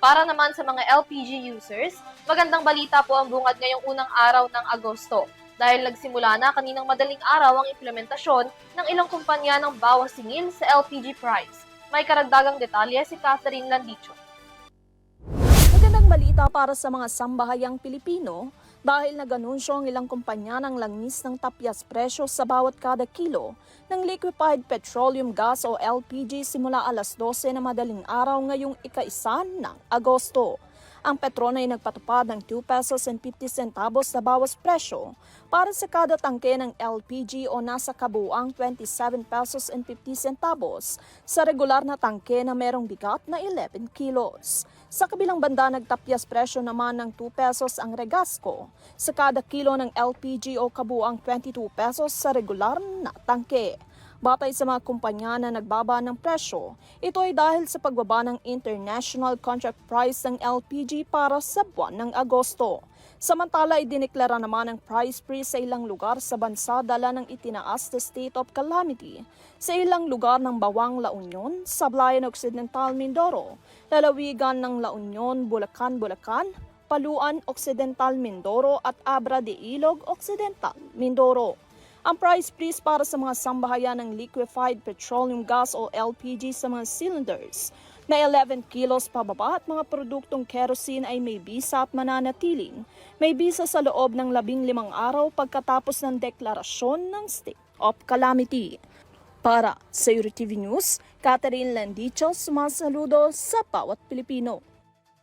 Para naman sa mga LPG users, magandang balita po ang bungad ngayong unang araw ng Agosto dahil nagsimula na kaninang madaling araw ang implementasyon ng ilang kumpanya ng bawas singil sa LPG price. May karagdagang detalye si Catherine Landicho. Magandang balita para sa mga sambahayang Pilipino dahil nag-anunsyo ang ilang kumpanya ng langis ng tapyas presyo sa bawat kada kilo ng liquefied petroleum gas o LPG simula alas 12 na madaling araw ngayong ika-1 ng Agosto. Ang Petron ay nagpatupad ng 2 pesos and 50 centavos na bawas presyo para sa kada tangke ng LPG o nasa kabuuang 27 pesos and 50 centavos sa regular na tangke na merong bigat na 11 kilos. Sa kabilang banda, nagtapyas presyo naman ng 2 pesos ang regasco sa kada kilo ng LPG o kabuuang 22 pesos sa regular na tangke. Batay sa mga kumpanya na nagbaba ng presyo, ito ay dahil sa pagbaba ng international contract price ng LPG para sa buwan ng Agosto. Samantala, idineklara naman ang price freeze sa ilang lugar sa bansa dala ng itinaas na state of calamity sa ilang lugar ng Bawang La Union, Sablayan Occidental, Mindoro, lalawigan ng La Union, Bulacan, Paluan Occidental, Mindoro at Abra de Ilog Occidental, Mindoro. Ang price freeze para sa mga sambahayan ng liquefied petroleum gas o LPG sa mga cylinders na 11 kilos pababa at mga produktong kerosene ay may bisa at mananatiling may bisa sa loob ng 15 araw pagkatapos ng deklarasyon ng state of calamity. Para sa EuroTV News, Catherine Landicho, sumasaludo sa bawat Pilipino.